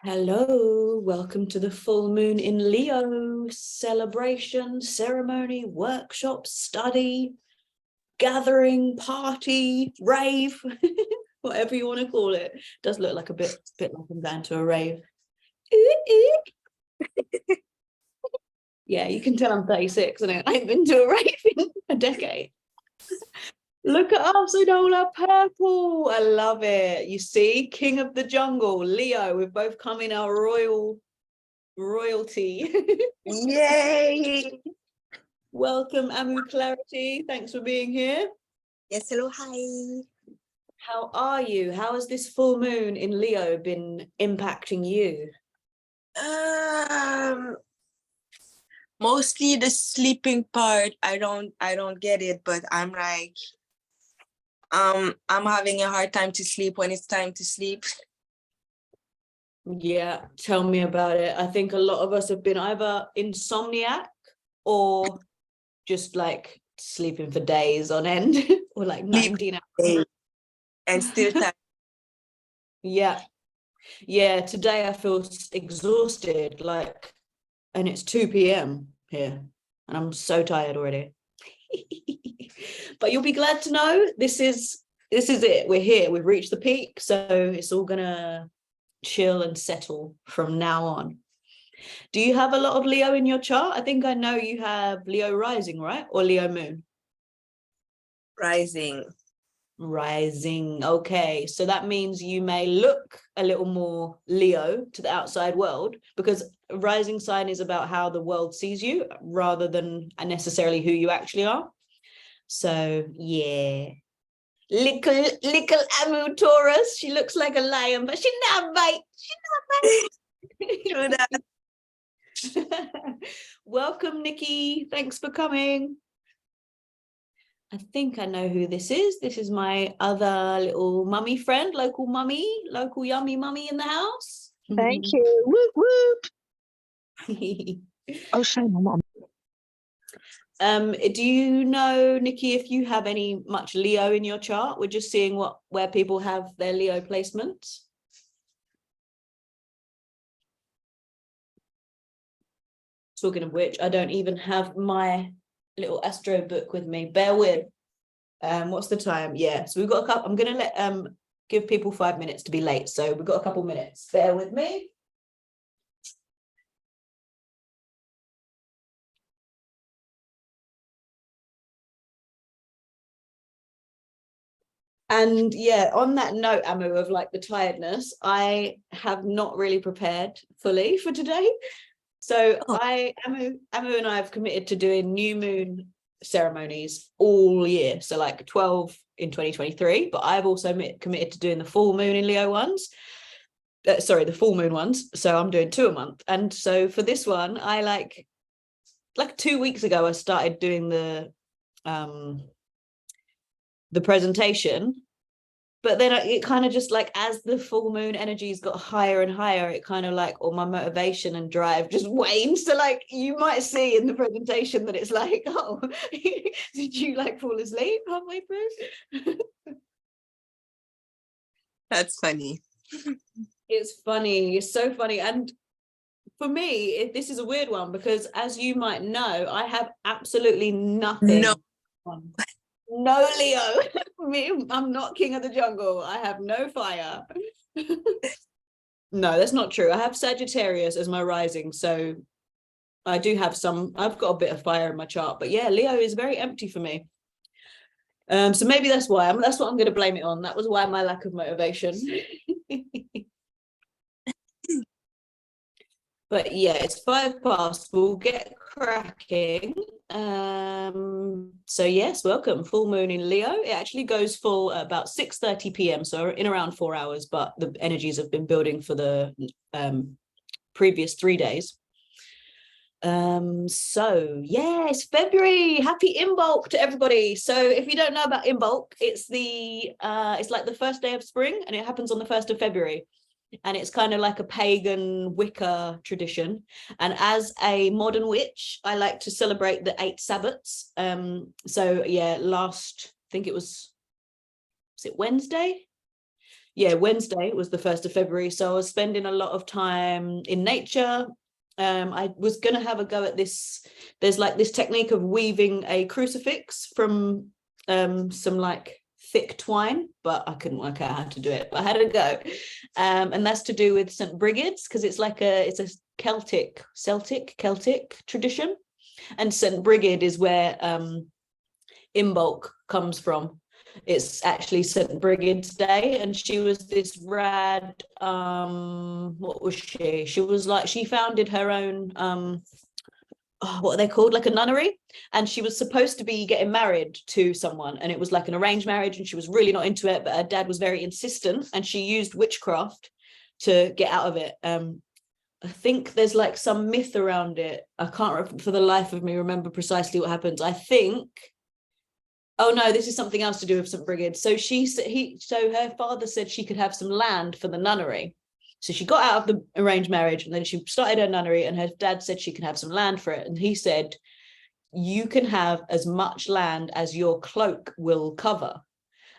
Hello, welcome to the full moon in Leo celebration, ceremony, workshop, study, gathering, party, rave, whatever you want to call it. Does look like a bit like I'm going to a rave. Yeah, you can tell I'm 36 and I ain't been to a rave in a decade. Look at us in all our purple. I love it. You see, King of the Jungle, Leo. We've both come in our royalty. Yay! Welcome, Amu Clarity. Thanks for being here. Yes, hello, hi. How are you? How has this full moon in Leo been impacting you? Mostly the sleeping part. I don't get it, but I'm like, I'm having a hard time to sleep when it's time to sleep. Yeah, tell me about it. I think a lot of us have been either insomniac or just like sleeping for days on end or like 19 hours. And still tired. Yeah. Today I feel exhausted, like, and it's 2 p.m. here and I'm so tired already. But you'll be glad to know this is it. We're here. We've reached the peak, so it's all gonna chill and settle from now on. Do you have a lot of Leo in your chart? I think I know you have Leo rising, right? Or Leo moon? Rising. Okay, so that means you may look a little more Leo to the outside world, because a rising sign is about how the world sees you rather than necessarily who you actually are. So yeah, little Amu Taurus. She looks like a lion, but she's not bite. She's not bite. Welcome, Nikki. Thanks for coming. I think I know who this is. This is my other little mummy friend, local yummy mummy in the house. Thank you. Whoop whoop. Oh, shame, I'm on. Do you know, Nikki, if you have much Leo in your chart? We're just seeing where people have their Leo placements. Talking of which, I don't even have my little Astro book with me. Bear with. What's the time? Yeah, so we've got a couple. I'm gonna let give people 5 minutes to be late, so we've got a couple minutes. Bear with me. And yeah, on that note, Amu, of like the tiredness, I have not really prepared fully for today. So Amu and I have committed to doing new moon ceremonies all year. So like 12 in 2023, but I've also committed to doing the full moon in Leo ones. The full moon ones. So I'm doing 2 a month. And so for this one, I like 2 weeks ago, I started doing the presentation, but then it kind of just like, as the full moon energies got higher and higher, it kind of like all my motivation and drive just waned. So like you might see in the presentation that it's like, oh, did you like fall asleep halfway through? That's funny. It's funny. It's so funny. And for me, this is a weird one, because as you might know, I have absolutely nothing. No Leo. I'm not king of the jungle. I have no fire. No, that's not true. I have Sagittarius as my rising, so I do have I've got a bit of fire in my chart, but yeah, Leo is very empty for me. So maybe that's what I'm going to blame it on. That was why my lack of motivation. But yeah, it's 5 past. We'll get cracking. So yes, welcome. Full moon in Leo. It actually goes full at about 6:30 p.m. So in around 4 hours, but the energies have been building for the previous 3 days. So yeah, it's February. Happy Imbolc to everybody. So if you don't know about Imbolc, it's like the first day of spring, and it happens on the 1st of February. And it's kind of like a pagan Wicca tradition. And as a modern witch, I like to celebrate the 8 Sabbats. So yeah, I think it was it Wednesday? yeah, Wednesday was the 1st of February. So I was spending a lot of time in nature. I was going to have a go at this. There's like this technique of weaving a crucifix from some like thick twine, but I couldn't work out how to do it, but I had a go. And that's to do with St. Brigid's, because it's a Celtic tradition. And St. Brigid is where Imbolc comes from. It's actually St. Brigid's Day, and she was this rad, what was she? She founded her own, what are they called? Like a nunnery. And she was supposed to be getting married to someone, and it was like an arranged marriage, and she was really not into it, but her dad was very insistent, and she used witchcraft to get out of it. I think there's like some myth around it. I can't for the life of me remember precisely what happens. I think, oh no, this is something else to do with St. Brigid. So her father said she could have some land for the nunnery. So she got out of the arranged marriage, and then she started her nunnery, and her dad said she could have some land for it. And he said, you can have as much land as your cloak will cover.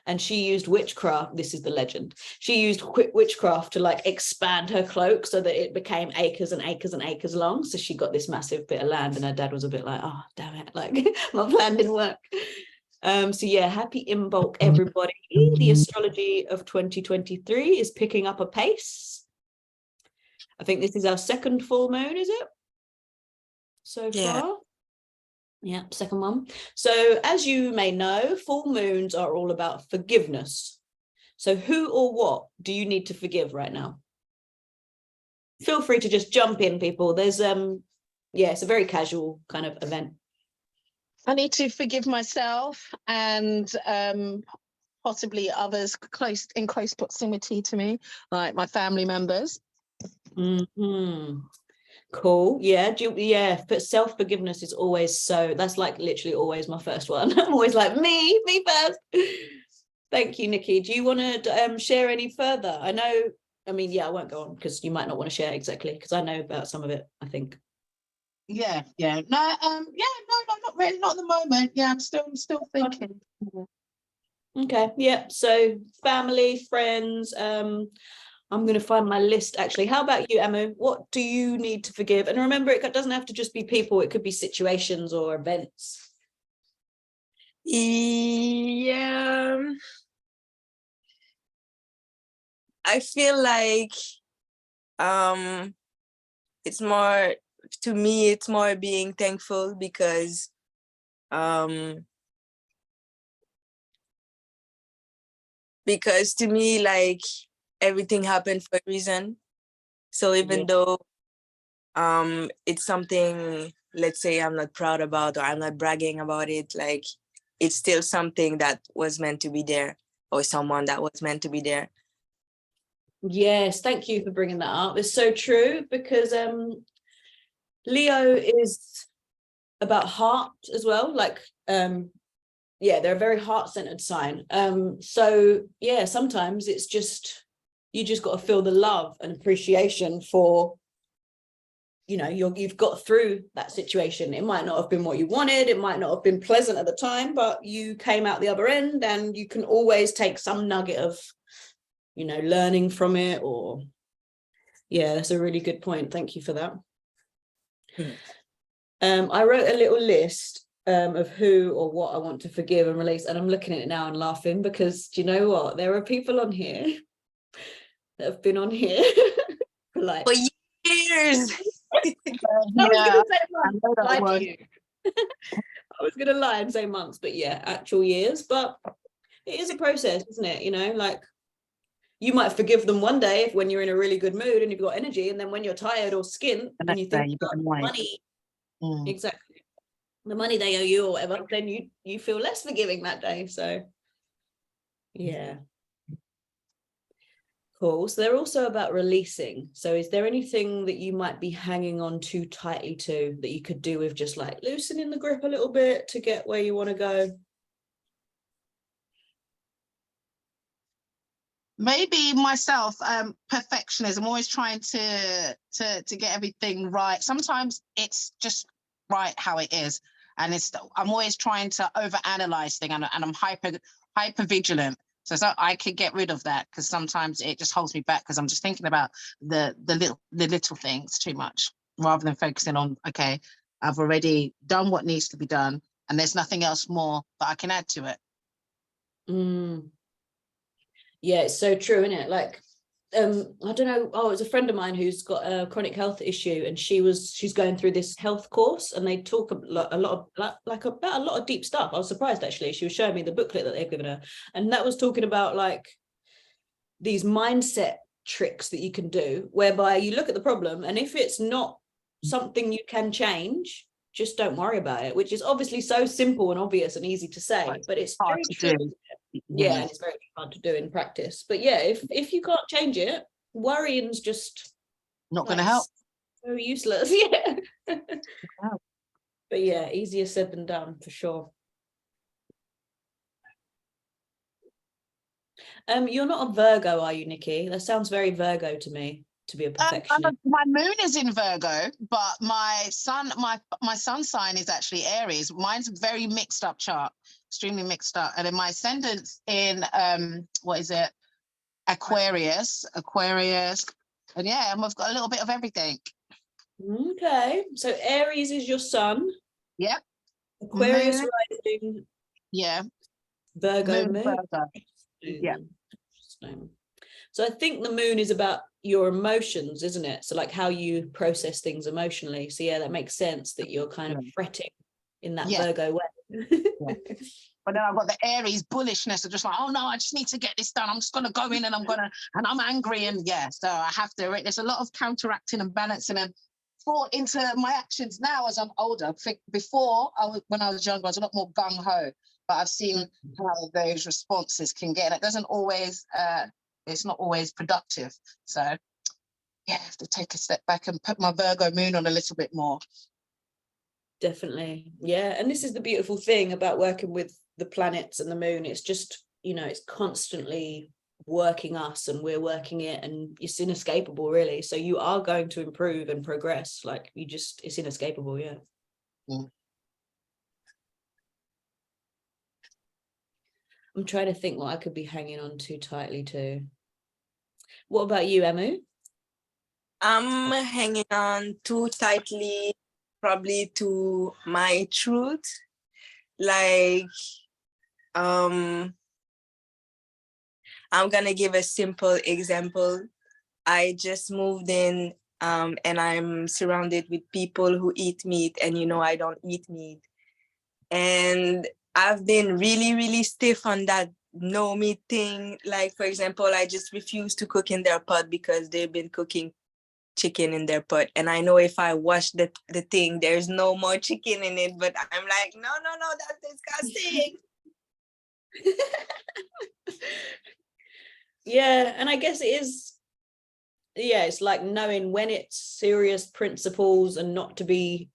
And she used witchcraft. This is the legend. She used witchcraft to like expand her cloak so that it became acres and acres and acres long. So she got this massive bit of land, and her dad was a bit like, oh, damn it. Like my plan didn't work. So yeah, happy Imbolc, everybody. The astrology of 2023 is picking up a pace. I think this is our second full moon, is it? So far? Yeah, second one. So as you may know, full moons are all about forgiveness. So who or what do you need to forgive right now? Feel free to just jump in, people. There's it's a very casual kind of event. I need to forgive myself and possibly others in close proximity to me, like my family members. Mm-hmm. Cool. Yeah. But self-forgiveness is always that's like literally always my first one. I'm always like, me first. Thank you, Nikki. Do you want to share any further? I won't go on because you might not want to share exactly, because I know about some of it, I think. No, not really, not at the moment. Yeah, I'm still thinking. Okay. Yeah. So family, friends, I'm going to find my list, actually. How about you, Emma? What do you need to forgive? And remember, it doesn't have to just be people. It could be situations or events. Yeah. I feel like it's more, to me, it's more being thankful because to me, like, everything happened for a reason. So even though it's something, let's say, I'm not proud about, or I'm not bragging about it, like, it's still something that was meant to be there, or someone that was meant to be there. Yes, thank you for bringing that up. It's so true, because Leo is about heart as well. Like, they're a very heart-centered sign. So yeah, sometimes it's just, you just got to feel the love and appreciation for, you've got through that situation. It might not have been what you wanted, it might not have been pleasant at the time, but you came out the other end, and you can always take some nugget of, learning from it. Or that's a really good point. Thank you for that. I wrote a little list of who or what I want to forgive and release, and I'm looking at it now and laughing, because do you know what, there are people on here that have been on here for like for years. I was gonna lie and say months, but yeah, actual years. But it is a process, isn't it? Like, you might forgive them one day when you're in a really good mood and you've got energy, and then when you're tired or skint and you think about money, exactly, the money they owe you or whatever, then you feel less forgiving that day. So yeah. Cool. So they're also about releasing. So is there anything that you might be hanging on too tightly to that you could do with just like loosening the grip a little bit to get where you want to go? Maybe myself, perfectionism, always trying to get everything right. Sometimes it's just right how it is, and I'm always trying to overanalyze things, and I'm hyper vigilant. So I could get rid of that, because sometimes it just holds me back, because I'm just thinking about the little things too much, rather than focusing on, okay, I've already done what needs to be done, and there's nothing else more that I can add to it. Yeah, it's so true, isn't it? Like, I don't know. Oh, it's a friend of mine who's got a chronic health issue, and she's going through this health course, and they talk a lot of like about a lot of deep stuff. I was surprised, actually. She was showing me the booklet that they've given her, and that was talking about like these mindset tricks that you can do, whereby you look at the problem, and if it's not something you can change, just don't worry about it, which is obviously so simple and obvious and easy to say, but it's hard very to true. do. Yeah, and it's very hard to do in practice. But yeah, if you can't change it, worrying's just Not going to help. so useless. Yeah. But yeah, easier said than done, for sure. You're not a Virgo, are you, Nikki? That sounds very Virgo to me, to be a perfectionist. My moon is in Virgo, but my sun sign is actually Aries. Mine's a very mixed up chart, extremely mixed up. And then my ascendant's in what is it? Aquarius. And yeah, I've got a little bit of everything. Okay. So Aries is your sun. Yep. Aquarius Moon. rising. Yeah. Virgo moon. Virgo. Yeah. So I think the moon is about your emotions, isn't it? So like how you process things emotionally. So yeah, that makes sense that you're kind of fretting in that Virgo way. But then I've got the Aries bullishness of just like, oh no, I just need to get this done. I'm just gonna go in and I'm angry, and so I have to. There's a lot of counteracting and balancing and thought into my actions now as I'm older. Before, when I was younger, I was a lot more gung ho. But I've seen how those responses can get. It doesn't always. It's not always productive. So yeah, I have to take a step back and put my Virgo moon on a little bit more. Definitely. Yeah. And this is the beautiful thing about working with the planets and the moon. It's just, it's constantly working us and we're working it, and it's inescapable, really. So you are going to improve and progress. Like it's inescapable. Yeah. I'm trying to think what I could be hanging on too tightly to. What about you, Emu? I'm hanging on too tightly, probably to my truth. Like, I'm gonna give a simple example. I just moved in, and I'm surrounded with people who eat meat, and I don't eat meat. And I've been really, really stiff on that no meat thing. Like, for example, I just refuse to cook in their pot because they've been cooking chicken in their pot. And I know if I wash the thing, there's no more chicken in it. But I'm like, no, that's disgusting. Yeah, and I guess it is. Yeah, it's like knowing when it's serious principles and not to be,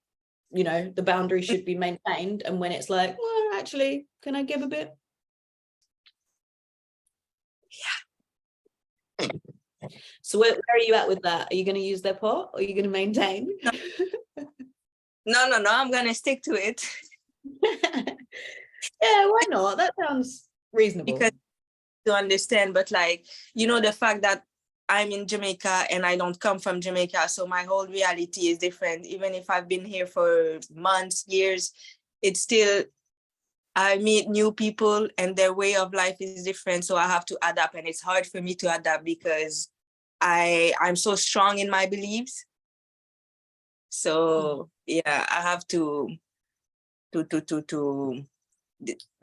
the boundary should be maintained, and when it's like, well, actually, can I give a bit? Yeah. So where are you at with that? Are you going to use their pot, or are you going to maintain? No, I'm going to stick to it. Yeah, why not? That sounds reasonable. Because to understand, but like, the fact that I'm in Jamaica and I don't come from Jamaica, so my whole reality is different. Even if I've been here for months, years, it's still, I meet new people and their way of life is different. So I have to adapt, and it's hard for me to adapt because I'm so strong in my beliefs. So yeah, I have to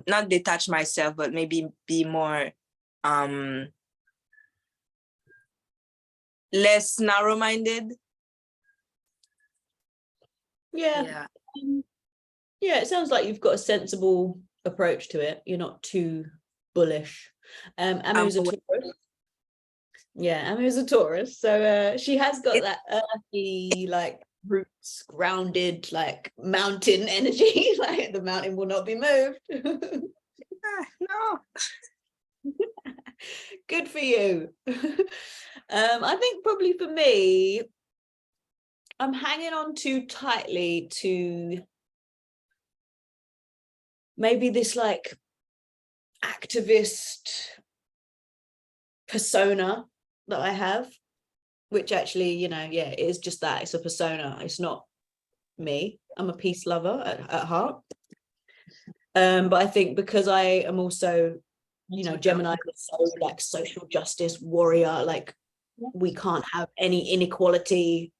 not detach myself, but maybe be more less narrow-minded. Yeah, it sounds like you've got a sensible approach to it. You're not too bullish. Amu's a Taurus. Yeah, Amu's a Taurus, so she has got that earthy, like, roots grounded, like mountain energy. Like the mountain will not be moved. No. Good for you. I think probably for me, I'm hanging on too tightly to maybe this like activist persona that I have, which actually, you know, yeah, it is just that. It's a persona. It's not me. I'm a peace lover at heart. But I think because I am also, you know, Gemini is so like social justice warrior, like we can't have any inequality.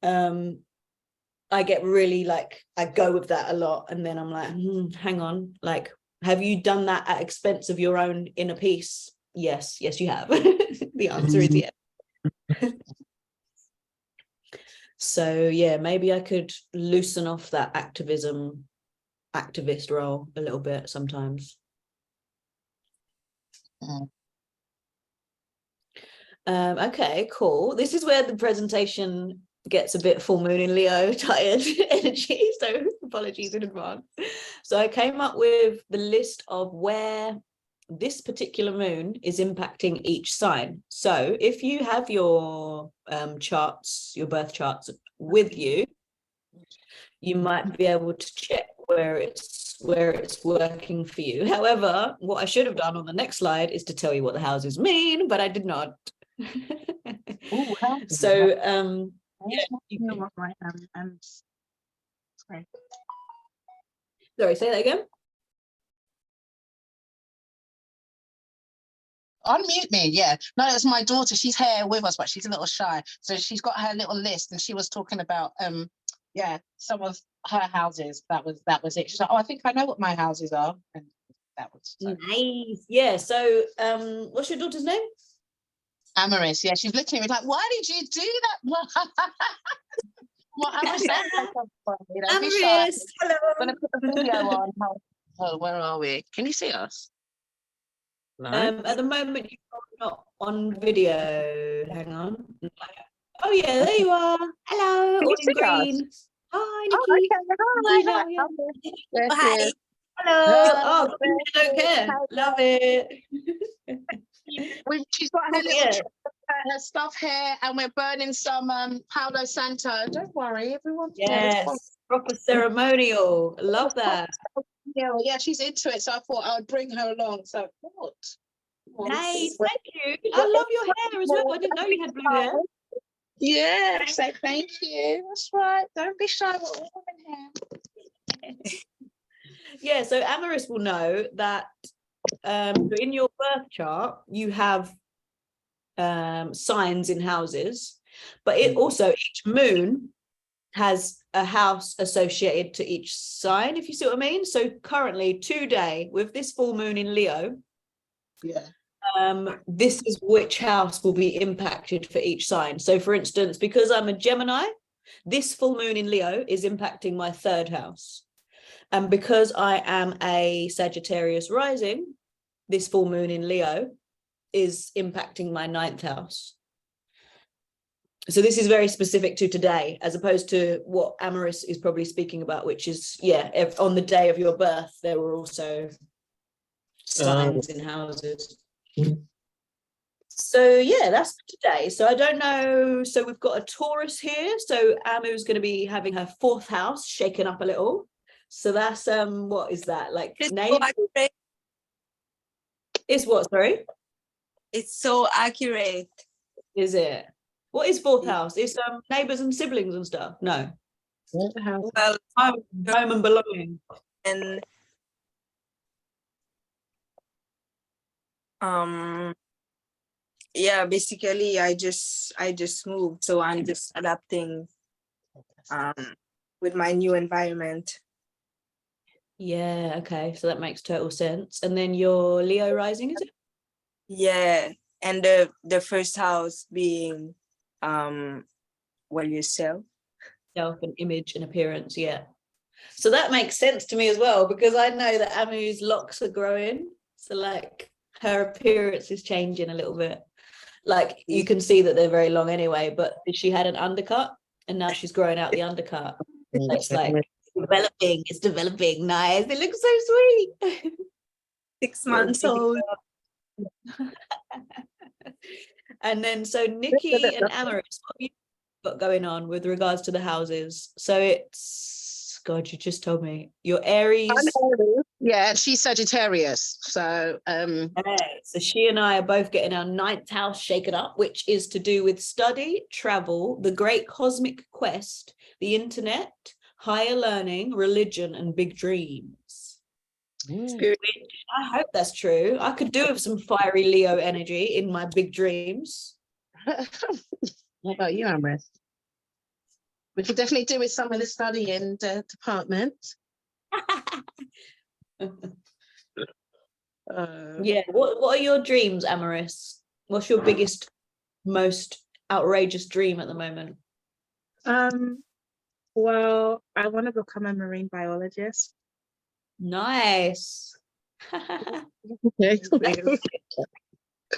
I get really like, I go with that a lot, and then I'm like, hang on, like, have you done that at expense of your own inner peace? Yes, you have. The answer is yes. So yeah, maybe I could loosen off that activist role a little bit sometimes. Okay, cool. This is where the presentation gets a bit full moon in Leo tired energy, so apologies in advance. So I came up with the list of where this particular moon is impacting each sign. So if you have your charts, your birth charts with you, you might be able to check where it's working for you. However, what I should have done on the next slide is to tell you what the houses mean, but I did not. Ooh, So sorry, say that again. Unmute me, yeah. No, it's my daughter. She's here with us, but she's a little shy. So she's got her little list, and she was talking about yeah, some of her houses. That was it. She's like, oh, I think I know what my houses are. And that was so. Nice. Yeah. So what's your daughter's name? Amaris. Yeah, she's looking at me like, why did you do that? Well, Amaris, Amaris, hello. I'm gonna put the video on. Oh, where are we? Can you see us? At the moment, you're not on video. Hang on. Oh yeah, there you are. Hello, all in green. Hi, Nikki. Hi. Hello. Oh, green, I don't care. Love it. She's got her little her stuff here, and we're burning some Palo Santo. Don't worry, everyone's yes, proper ceremonial. Love that. Yeah, she's into it, so I thought I would bring her along. So what? Nice, thank you. I love your hair as well. I didn't know you had blue hair. Yeah, so thank you. That's right. Don't be shy. We're all women here. Yeah, so Amaris will know that in your birth chart you have signs in houses, but it also, each moon has a house associated to each sign, if you see what I mean. So currently today, with this full moon in Leo, this is which house will be impacted for each sign. So for instance, because I'm a Gemini, this full moon in Leo is impacting my third house. And because I am a Sagittarius rising, this full moon in Leo is impacting my ninth house. So this is very specific to today, as opposed to what Amaris is probably speaking about, which is, yeah, if on the day of your birth, there were also signs in houses. So yeah, that's for today. So I don't know. So we've got a Taurus here. So Amu's going to be having her fourth house shaken up a little. So that's what is that like? Is what? Sorry. It's so accurate. Is it? What is fourth house? It's neighbors and siblings and stuff. No. Well, home and belonging. And yeah, basically I just moved, so I'm just adapting with my new environment. Yeah, okay, so that makes total sense. And then your Leo rising, is it? Yeah, and the first house being well, yourself. Self and image and appearance, yeah. So that makes sense to me as well, because I know that Amu's locks are growing, so like her appearance is changing a little bit. Like you can see that they're very long anyway, but she had an undercut and now she's growing out the undercut. It's like it's developing nice. It looks so sweet. 6 months old. And then so Nikki and Amaris, what have you got going on with regards to the houses? So it's, God, you just told me your Aries. Yeah, and she's Sagittarius. So Okay, so she and I are both getting our ninth house shaken up, which is to do with study, travel, the great cosmic quest, the internet, higher learning, religion, and big dreams. Spirit. Which I hope that's true. I could do with some fiery Leo energy in my big dreams. what about you, Amrit? We could definitely do with some of the studying department. Yeah, what are your dreams, Amaris? What's your biggest, most outrageous dream at the moment? Well, I want to become a marine biologist. Nice. Okay.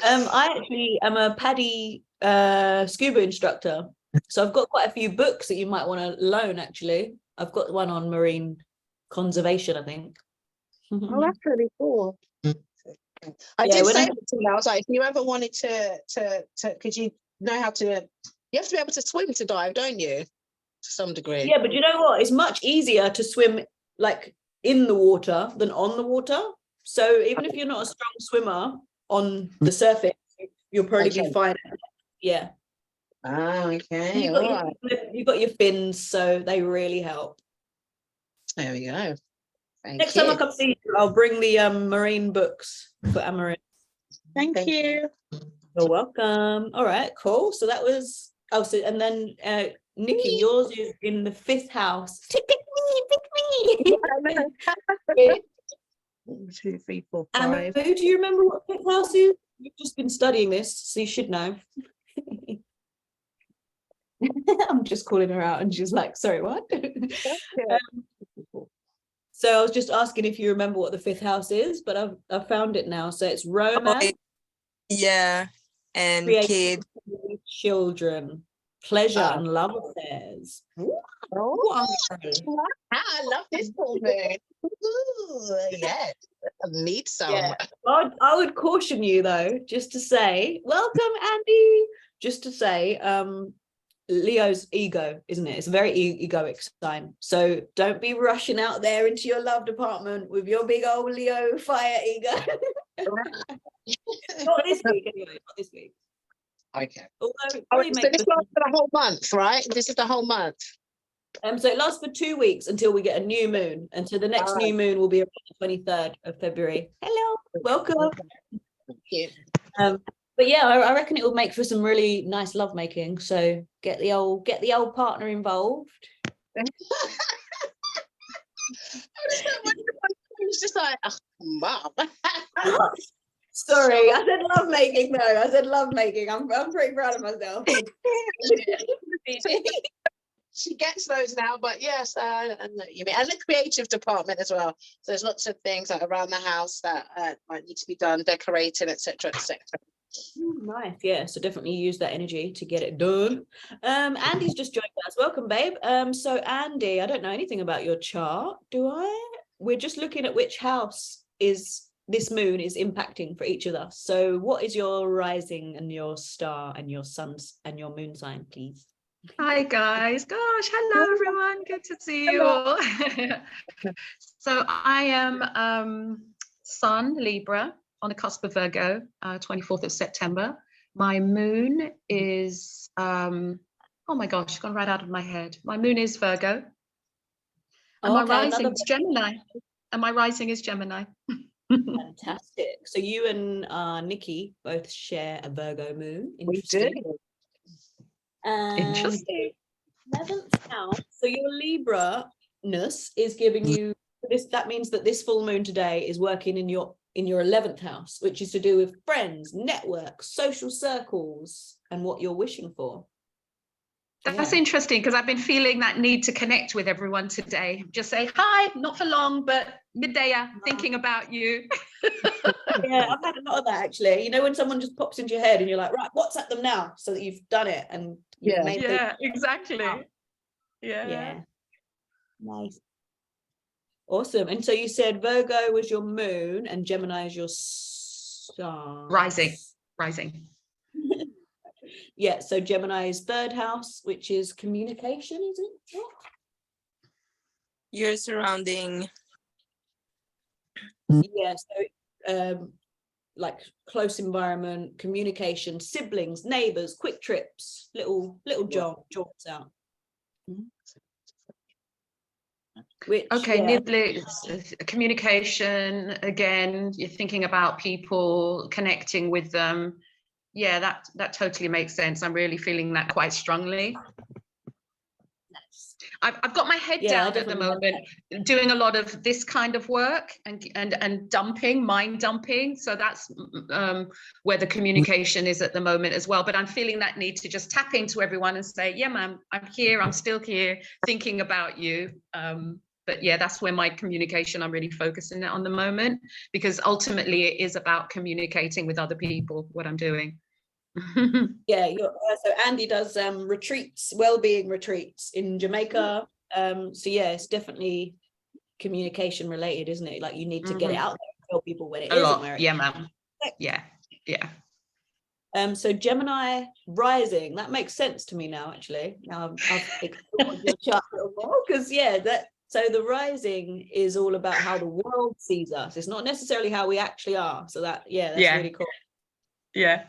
I actually am a PADI scuba instructor, so I've got quite a few books that you might want to loan. Actually, I've got one on marine conservation, I think. Oh, that's really cool. I Yeah, did when say I- to them, I was like, if you ever wanted to, could you know how to? You have to be able to swim to dive, don't you? To some degree. Yeah, but you know what? It's much easier to swim like in the water than on the water. So even if you're not a strong swimmer on the surface, you'll probably be Okay. fine. Yeah. Ah, okay. You've All got, right. you've got your fins, so they really help. There we go. Thank Next you. time I come see you, I'll bring the marine books for Amarin. Thank Thank you. You're welcome. All right, cool. So that was so and then Nikki, yours is in the 5th house. Pick me. 1, 2, 3, 4, Amber, 5. do you remember what 5th house is? You've just been studying this, so you should know. I'm just calling her out and she's like, sorry, what? So I was just asking if you remember what the 5th house is, but I've found it now. So it's romance, Yeah, and creativity, kid. children, pleasure, Oh. and love affairs. Oh, Wow. I love this full moon. Ooh, yes, I need some. Yeah. I would caution you though, just to say, welcome, Andy. Just to say, Leo's ego, isn't it? It's a very egoic sign. So don't be rushing out there into your love department with your big old Leo fire ego. Not this week, anyway. Not this week. Okay. Although it All probably right, so makes this lasts for the whole month, right? This is the whole month. so it lasts for 2 weeks until we get a new moon, and so the next All right. new moon will be on the 23rd of February. Hello, welcome. Thank you. But yeah, I reckon it will make for some really nice lovemaking. So get the old partner involved. It's just like, oh, mom. Sorry, I said lovemaking though. I said lovemaking. I'm pretty proud of myself. She gets those now, but yes, I know what you mean. And the creative department as well. So there's lots of things like around the house that might need to be done, decorating, etc., etc. Nice, yeah. So definitely use that energy to get it done. Andy's just joined us. Welcome, babe. So Andy, I don't know anything about your chart, do I? We're just looking at which house is this moon is impacting for each of us. So what is your rising and your star and your sun's and your moon sign, please? Hi guys, gosh, hello everyone, good to see you all. So I am Sun Libra on the cusp of Virgo, 24th of September. My moon is, oh my gosh, it's gone right out of my head. My moon is Virgo. And my rising is Gemini. And my rising is Gemini. Fantastic. So you and Nikki both share a Virgo moon. Interesting. We do. Interesting. 11th house. So your Libra-ness is giving you this. That means that this full moon today is working in your 11th house, which is to do with friends, networks, social circles, and what you're wishing for. That's interesting because I've been feeling that need to connect with everyone today. Just say hi, not for long, but midday, thinking about you. Yeah, I've had a lot of that actually. You know, when someone just pops into your head and you're like, right, WhatsApp them now, so that you've done it and you've made Exactly. Yeah. Nice. Awesome. And so you said Virgo was your moon and Gemini is your star. Rising. Yeah, so Gemini is 3rd house, which is communication, is it? Your surrounding Yeah, so like close environment, communication, siblings, neighbors, quick trips, little jaunts out. Which, Okay, yeah, niblets, communication, again, you're thinking about people, connecting with them. Yeah, that totally makes sense. I'm really feeling that quite strongly. I've got my head yeah, I down at the definitely moment, doing a lot of this kind of work and dumping, mind dumping. So that's where the communication is at the moment as well. But I'm feeling that need to just tap into everyone and say, yeah, ma'am, I'm here. I'm still here thinking about you. But yeah, that's where my communication, I'm really focusing on the moment, because ultimately it is about communicating with other people, what I'm doing. yeah, so Andy does retreats, well-being retreats in Jamaica. So yeah, it's definitely communication related, isn't it? Like you need to get it out there and tell people when it A is lot. and where it Yeah, is. ma'am. Yeah. So Gemini rising, that makes sense to me now, actually. Now I've explored your chart a little more, because yeah, so the rising is all about how the world sees us. It's not necessarily how we actually are. So that's really cool. Yeah.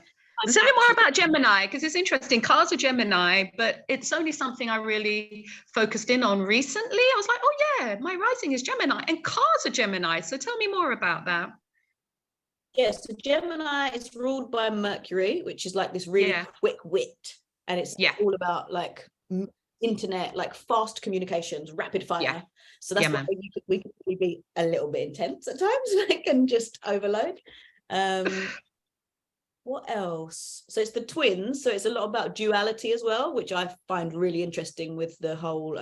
Tell me more about Gemini, because it's interesting. Cars are Gemini, but it's only something I really focused in on recently. I was like, oh yeah, my rising is Gemini and cars are Gemini. So tell me more about that. Yes, so Gemini is ruled by Mercury, which is like this really quick wit, and it's all about like internet, like fast communications, rapid fire. So that's why we can be a little bit intense at times, like, and just overload. What else? So it's the twins, so it's a lot about duality as well, which I find really interesting with the whole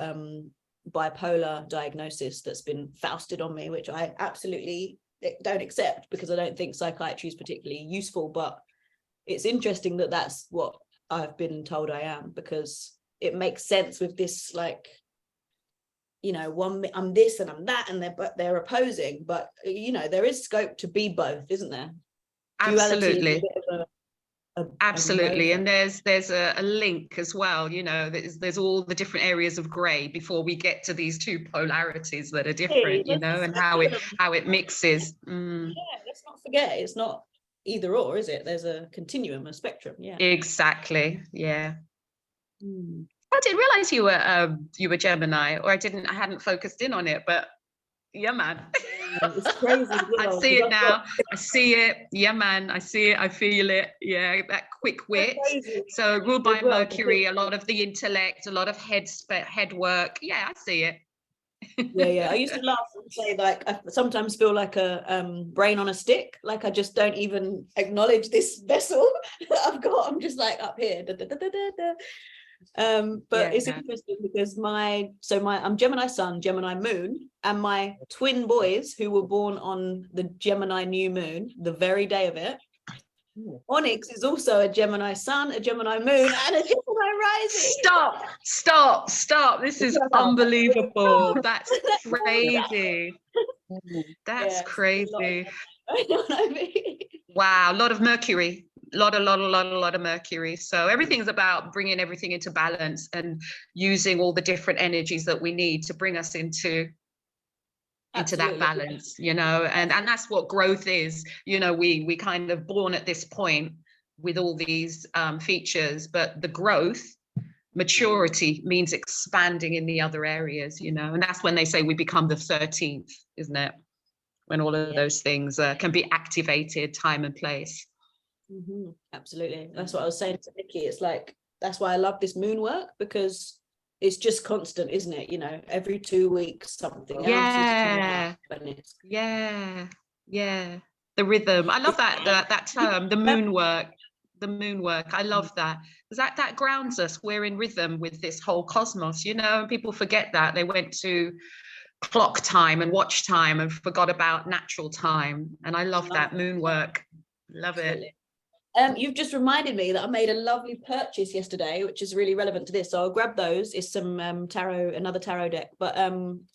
bipolar diagnosis that's been foisted on me, which I absolutely don't accept, because I don't think psychiatry is particularly useful. But it's interesting that that's what I've been told I am, because it makes sense with this, like, you know, one I'm this and I'm that, and they're opposing, but you know, there is scope to be both, isn't there? Absolutely. Duality is a bit of absolutely, and there's a link as well. You know, there's all the different areas of grey before we get to these two polarities that are different. You know, and how it mixes. Yeah, let's not forget, it's not either or, is it? There's a continuum, a spectrum. Yeah, exactly. Yeah. I didn't realize you were Gemini, or I hadn't focused in on it, but yeah, man. It's crazy. I see it now. I see it. Yeah, man. I see it. I feel it. Yeah, that quick wit. So ruled by Mercury, a lot of the intellect, a lot of head work. Yeah, I see it. Yeah. I used to laugh and say, like, I sometimes feel like a brain on a stick. Like I just don't even acknowledge this vessel that I've got. I'm just like up here. But it's interesting because I'm Gemini Sun, Gemini Moon, and my twin boys, who were born on the Gemini new moon, the very day of it. Onyx is also a Gemini Sun, a Gemini Moon, and a Gemini rising. Stop. This is unbelievable. That's crazy. That's crazy. Wow, a lot of Mercury. A lot of Mercury. So everything's about bringing everything into balance and using all the different energies that we need to bring us into that balance, you know, and that's what growth is. You know, we kind of born at this point with all these features, but the growth, maturity means expanding in the other areas, you know, and that's when they say we become the 13th, isn't it? When all of those things can be activated, time and place. Absolutely. That's what I was saying to Nikki. It's like, that's why I love this moon work, because it's just constant, isn't it? You know, every 2 weeks something else is coming up. Yeah. The rhythm. I love that term, the moon work. The moon work. I love that. Because that grounds us. We're in rhythm with this whole cosmos, you know, and people forget that. They went to clock time and watch time and forgot about natural time. And I love that moon work. Love it. You've just reminded me that I made a lovely purchase yesterday, which is really relevant to this. So I'll grab those. It's some another tarot deck. But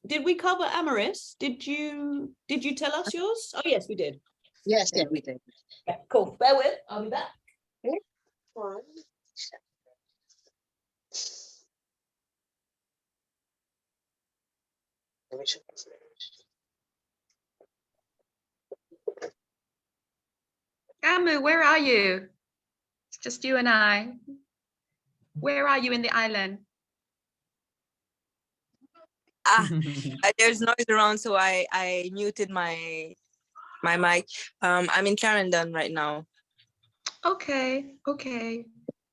did we cover Amaris? Did you tell us yours? Oh yes, we did. Yes, we did. Yeah, cool. Bear with. I'll be back. Amu, where are you? It's just you and I. Where are you in the island? There's noise around, so I muted my mic. I'm in Clarendon right now. Okay.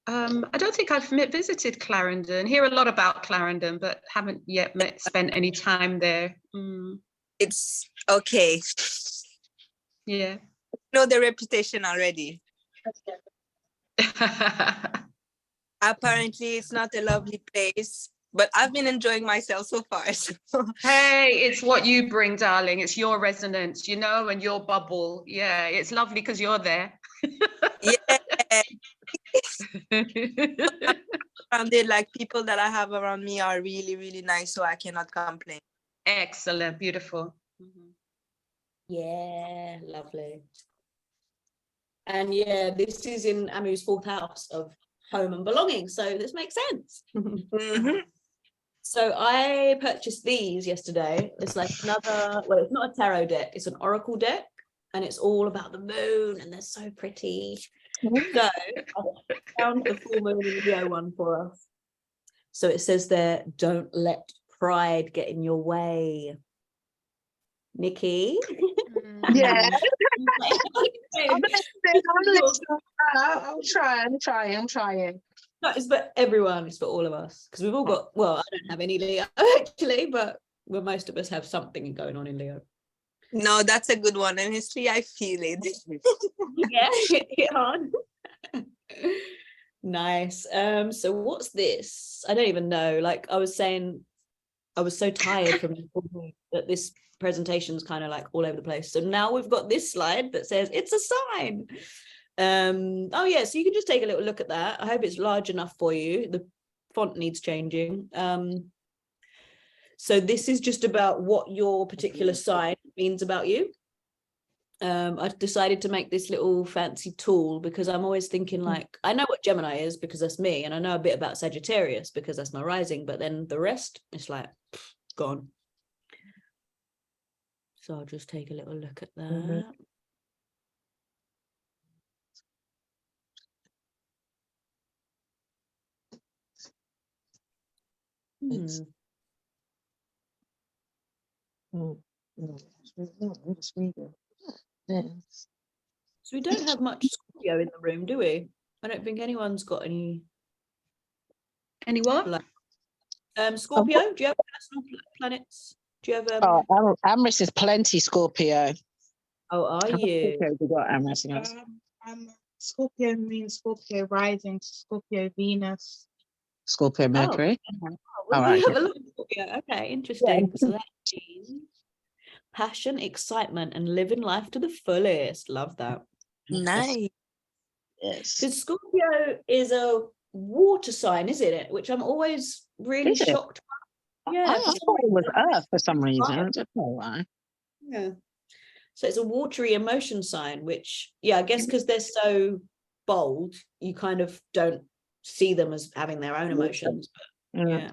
I don't think I've visited Clarendon. Hear a lot about Clarendon, but haven't yet spent any time there. It's okay. Yeah. Know the reputation already. Apparently, it's not a lovely place, but I've been enjoying myself so far. So. Hey, it's what you bring, darling. It's your resonance, and your bubble. Yeah, it's lovely because you're there. Yeah. Surrounded, like people that I have around me are really, really nice, so I cannot complain. Excellent, beautiful. Yeah, lovely. And yeah, this is in Amu's fourth house of home and belonging, so this makes sense. So I purchased these yesterday. It's like another, well, it's not a tarot deck, it's an oracle deck, and it's all about the moon, and they're so pretty. So I found the full moon in Leo one for us. So it says there, don't let pride get in your way. Nikki? Yeah. I'm trying. No, it's for everyone, it's for all of us, because we've all got, well, I don't have any Leo actually, but most of us have something going on in Leo. No, that's a good one. Honestly, I feel it. Yeah, hit hard. Nice. So what's this? I don't even know. Like I was saying, I was so tired from that this presentation's kind of like all over the place. So now we've got this slide that says it's a sign. Oh yeah, so you can just take a little look at that. I hope it's large enough for you. The font needs changing. So this is just about what your particular sign means about you. I've decided to make this little fancy tool because I'm always thinking like, I know what Gemini is because that's me, and I know a bit about Sagittarius because that's my rising, but then the rest, it's like gone. So I'll just take a little look at that. So we don't have much Scorpio in the room, do we? I don't think anyone's got any. Any what? Scorpio, do you have personal planets? Do you have Amris is plenty Scorpio. Oh, are you? We got Amris. Scorpio moon, Scorpio rising, Scorpio Venus. Scorpio Mercury. Well, All right. have a look. Yeah, okay, interesting. So that means passion, excitement, and living life to the fullest. Love that. Nice. Yes. Because Scorpio is a water sign, isn't it? Which I'm always really shocked by. Yeah, I thought it was Earth for some reason. I don't know why. Yeah. So it's a watery emotion sign, which, yeah, I guess because they're so bold, you kind of don't see them as having their own emotions. But yeah.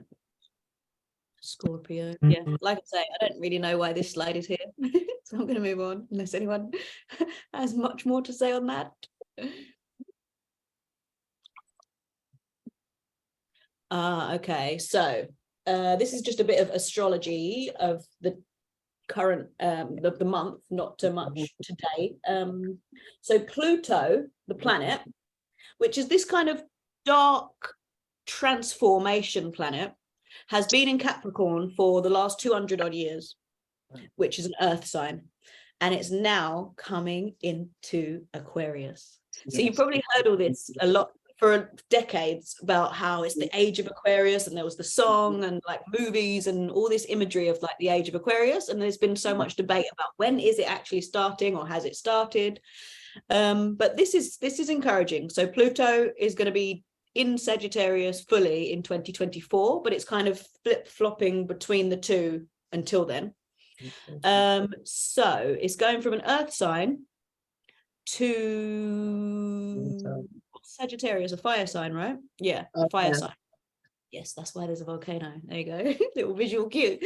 Scorpio. Yeah, like I say, I don't really know why this slide is here. So I'm going to move on unless anyone has much more to say on that. Okay, so this is just a bit of astrology of the current the month, not so much today. So Pluto, the planet, which is this kind of dark transformation planet, has been in Capricorn for the last 200 odd years, which is an earth sign, and it's now coming into Aquarius. So you've probably heard all this a lot for decades about how it's the age of Aquarius, and there was the song and like movies and all this imagery of like the age of Aquarius, and there's been so much debate about when is it actually starting or has it started. But this is encouraging. So Pluto is going to be in Sagittarius fully in 2024, but it's kind of flip-flopping between the two until then. So it's going from an earth sign to Sagittarius, a fire sign, right? Yeah, fire sign. Yes, that's why there's a volcano. There you go. Little visual cue.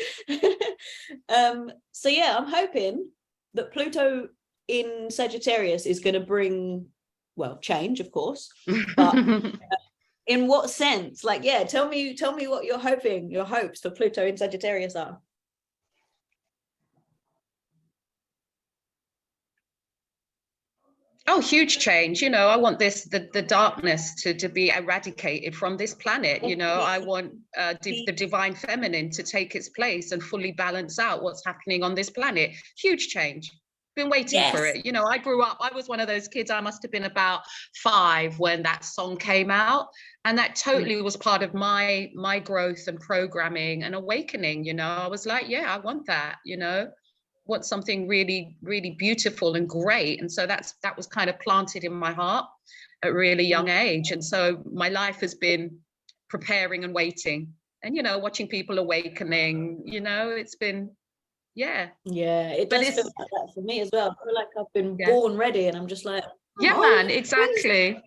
So yeah, I'm hoping that Pluto in Sagittarius is going to bring well, change, of course, but in what sense? Like, yeah, tell me what you're hoping, your hopes for Pluto in Sagittarius are. Oh, huge change. You know, I want the darkness to be eradicated from this planet. You know, I want the divine feminine to take its place and fully balance out what's happening on this planet. Huge change. Been waiting for it. You know, I grew up, I was one of those kids, I must have been about 5 when that song came out. And that totally was part of my growth and programming and awakening. You know, I was like, yeah, I want that, you know. Want something really, really beautiful and great. And so that was kind of planted in my heart at a really young age. And so my life has been preparing and waiting and, you know, watching people awakening, you know, it's been, yeah. Yeah, it does feel like that for me as well. I feel like I've been born ready and I'm just like, yeah, man, exactly.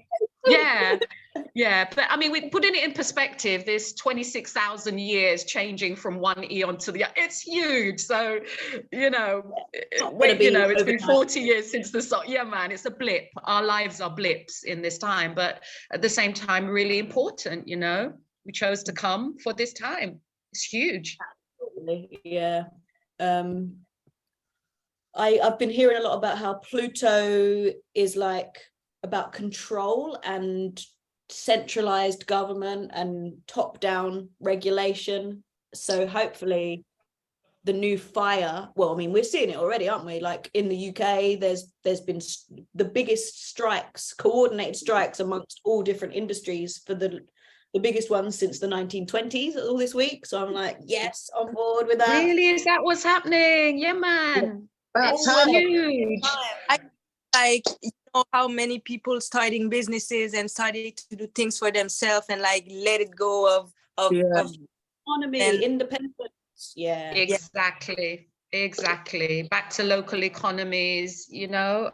Yeah. Yeah, but I mean, we're putting it in perspective. There's 26,000 years changing from one eon to the other. It's huge. So, you know, it's been 40 years since the song. Yeah, man, it's a blip. Our lives are blips in this time, but at the same time, really important. You know, we chose to come for this time. It's huge. Absolutely. Yeah. I've been hearing a lot about how Pluto is like about control and centralized government and top-down regulation. So hopefully the new fire, well, I mean, we're seeing it already, aren't we? Like in the UK, there's been the biggest strikes, coordinated strikes amongst all different industries for the biggest ones since the 1920s all this week. So I'm like, yes, on board with that. Really? Is that what's happening? Yeah, man. It's huge. Like, you know, how many people starting businesses and starting to do things for themselves and like let it go of economy and independence. Yeah, exactly. Back to local economies. You know,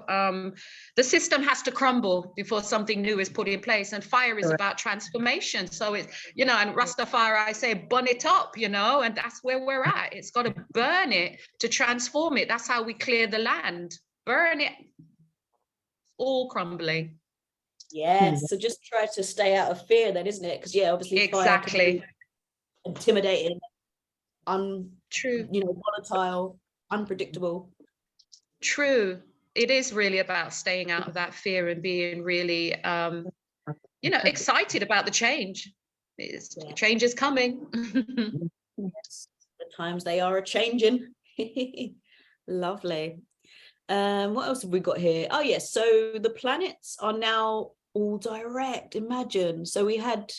the system has to crumble before something new is put in place, and fire is about transformation. So it's, you know, and Rastafari, I say, burn it up, you know, and that's where we're at. It's got to burn it to transform it. That's how we clear the land. Burn it. All crumbling. Yes, so just try to stay out of fear then, isn't it? Because yeah, obviously exactly, intimidating, true, you know, volatile, unpredictable. True. It is really about staying out of that fear and being really you know, excited about the change. Change is coming. Yes, the times they are a-changing. Lovely. What else have we got here? Oh yes, so the planets are now all direct. Imagine. So we had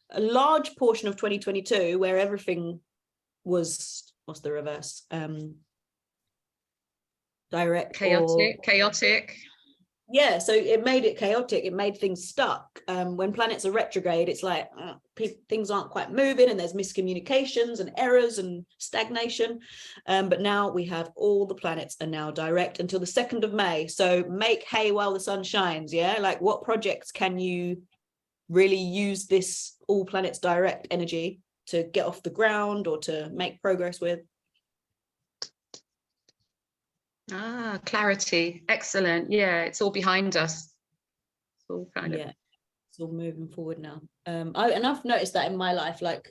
a large portion of 2022 where everything was, what's the reverse? Direct, chaotic. Yeah, so it made it chaotic. It made things stuck. When planets are retrograde, it's like things aren't quite moving and there's miscommunications and errors and stagnation. But now we have all the planets are now direct until the 2nd of May. So make hay while the sun shines. Yeah, like what projects can you really use this all planets direct energy to get off the ground or to make progress with? Clarity. Excellent. Yeah, it's all behind us. It's all kind of, it's all moving forward now. I've noticed that in my life, like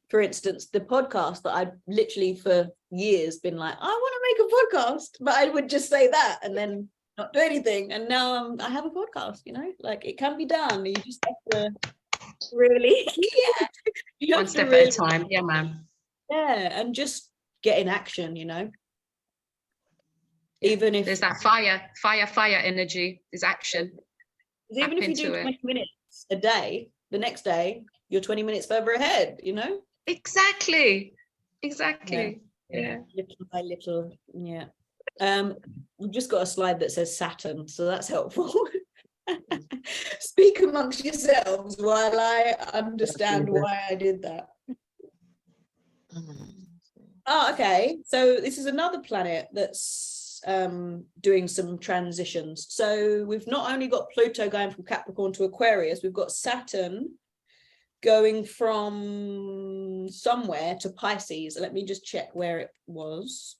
for instance, the podcast that I've literally for years been like, I want to make a podcast, but I would just say that and then not do anything. And now I have a podcast, you know, like it can be done. You just have to really, one step at a time. Yeah, man. Yeah, and just get in action, you know. Even if there's that fire energy, is action. Even if you do 20 minutes a day, the next day you're 20 minutes further ahead, you know. Exactly. Yeah. Little by little. Yeah. We've just got a slide that says Saturn, so that's helpful. Speak amongst yourselves while I understand why I did that. Oh, okay. So this is another planet that's doing some transitions. So we've not only got Pluto going from Capricorn to Aquarius, we've got Saturn going from somewhere to Pisces. Let me just check where it was.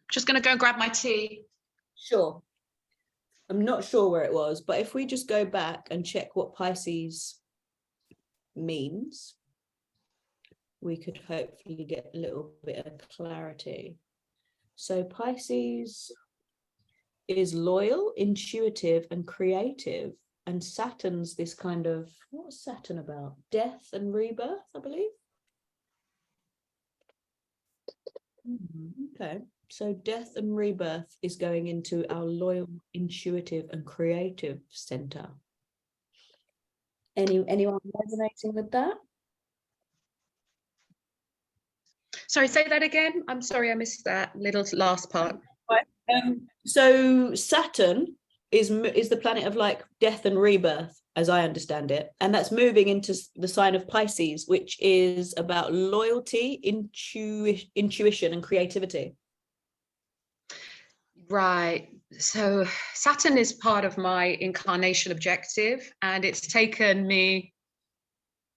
Just going to go grab my tea. Sure. I'm not sure where it was, but if we just go back and check what Pisces means, we could hopefully get a little bit of clarity. So Pisces is loyal, intuitive, and creative. And Saturn's this kind of, what's Saturn about? Death and rebirth, I believe. Okay. So death and rebirth is going into our loyal, intuitive, and creative center. Anyone resonating with that? Sorry, say that again. I'm sorry, I missed that little last part. So Saturn is the planet of like death and rebirth, as I understand it, and that's moving into the sign of Pisces, which is about loyalty, intuition, and creativity. Right. So Saturn is part of my incarnation objective, and it's taken me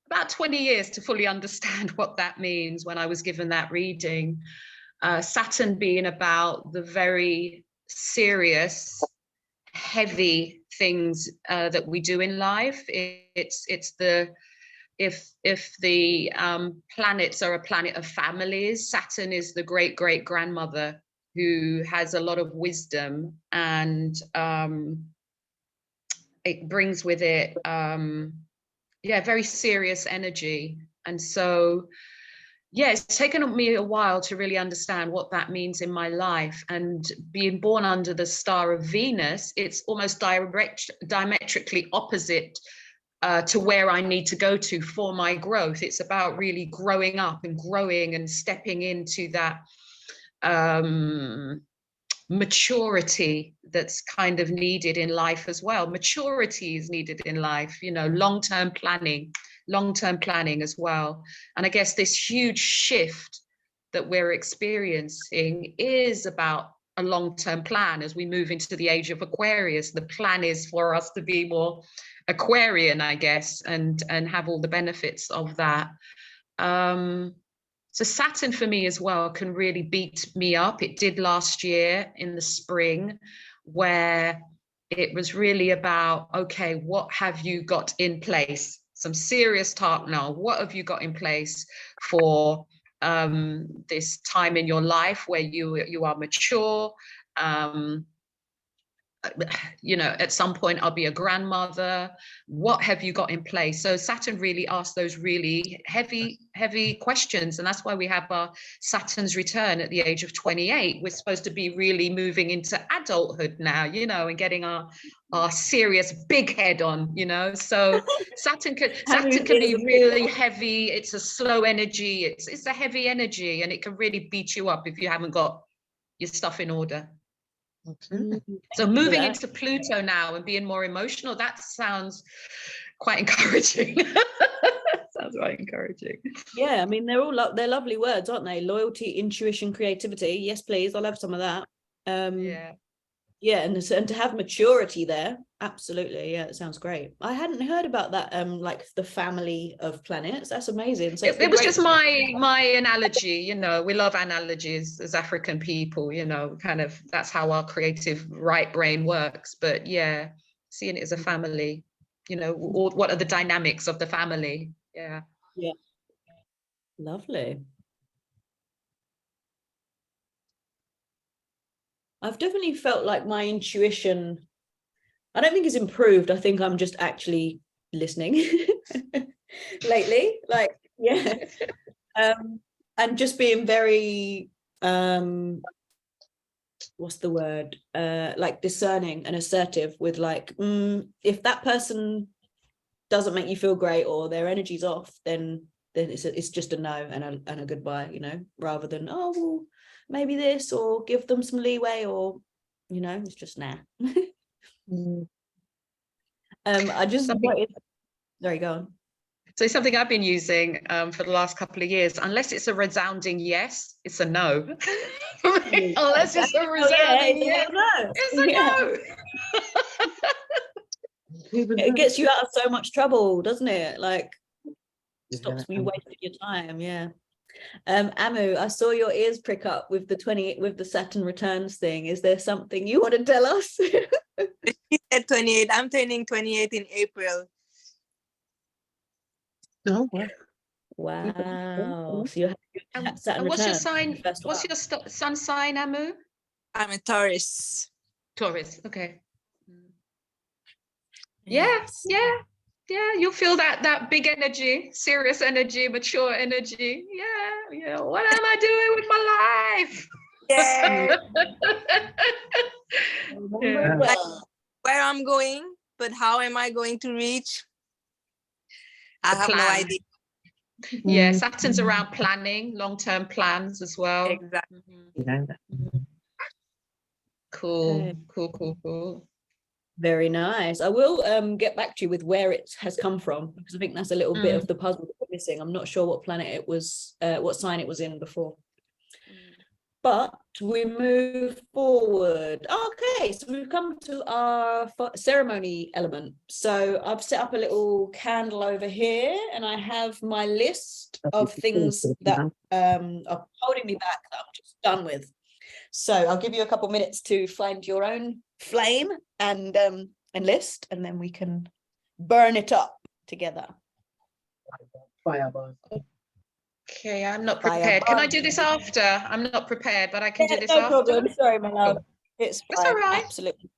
about 20 years to fully understand what that means when I was given that reading. Saturn being about the very serious, heavy things that we do in life. It's the if the planets are a planet of families, Saturn is the great grandmother who has a lot of wisdom, and it brings with it very serious energy. And so it's taken me a while to really understand what that means in my life. And being born under the star of Venus, it's almost diametrically opposite to where I need to go to for my growth. It's about really growing up and growing and stepping into that maturity that's kind of needed in life as well. Maturity is needed in life, long-term planning as well. And I guess this huge shift that we're experiencing is about a long-term plan as we move into the age of Aquarius. The plan is for us to be more Aquarian, I guess, and have all the benefits of that. So Saturn for me as well can really beat me up. It did last year in the spring, where it was really about, okay, what have you got in place? Some serious talk now. What have you got in place for this time in your life where you are mature? At some point I'll be a grandmother. What have you got in place? So Saturn really asks those really heavy questions, and that's why we have our Saturn's return at the age of 28. We're supposed to be really moving into adulthood now, and getting our serious big head on, so Saturn can be really heavy. It's a slow energy, it's a heavy energy, and it can really beat you up if you haven't got your stuff in order. Okay. So moving into Pluto now and being more emotional, that sounds quite encouraging. Sounds quite encouraging. Yeah, I mean, they're lovely words, aren't they? Loyalty, intuition, creativity. Yes, please. I'll have some of that. And to have maturity there, absolutely. Yeah, it sounds great. I hadn't heard about that. Like the family of planets. That's amazing. So it was just my analogy. We love analogies as African people. Kind of that's how our creative right brain works. But seeing it as a family. Or what are the dynamics of the family? Yeah. Lovely. I've definitely felt like my intuition, I don't think it's improved. I think I'm just actually listening lately. Like, and just being very, what's the word? Like discerning and assertive with like, if that person doesn't make you feel great or their energy's off, then it's just a no and a goodbye, rather than, oh, well, maybe this, or give them some leeway, or it's just nah. I just sorry, go on. So something I've been using for the last couple of years, unless it's a resounding yes, it's a no. Unless it's a resounding yes, it's a no. It gets you out of so much trouble, doesn't it? Like, stops you wasting your time. Amu, I saw your ears prick up with the Saturn returns thing. Is there something you want to tell us? She said 28. I'm turning 28 in April. Oh, wow. Wow. So you're And, Saturn what's your return, sign? first What's one. your sun sign, Amu? I'm a Taurus. Taurus. Okay. Yes. Yeah, you'll feel that big energy, serious energy, mature energy. Yeah. What am I doing with my life? Yeah. Very well. Where I'm going, but how am I going to reach? I The have no plan. idea. Yeah, Saturn's around planning, long-term plans as well. Exactly. Cool, Okay. cool. Very nice. I will get back to you with where it has come from, because I think that's a little bit of the puzzle that we're missing. I'm not sure what planet it was, what sign it was in before. But we move forward. Okay, so we've come to our ceremony element. So I've set up a little candle over here, and I have my list of things that are holding me back that I'm just done with. So I'll give you a couple minutes to find your own flame and list, and then we can burn it up together. Fireball. Okay, I'm not Fire prepared. Can I burn. do this after? I'm not prepared, but I can do this No after. problem. Sorry, my love. It's That's fine. all right. Absolutely.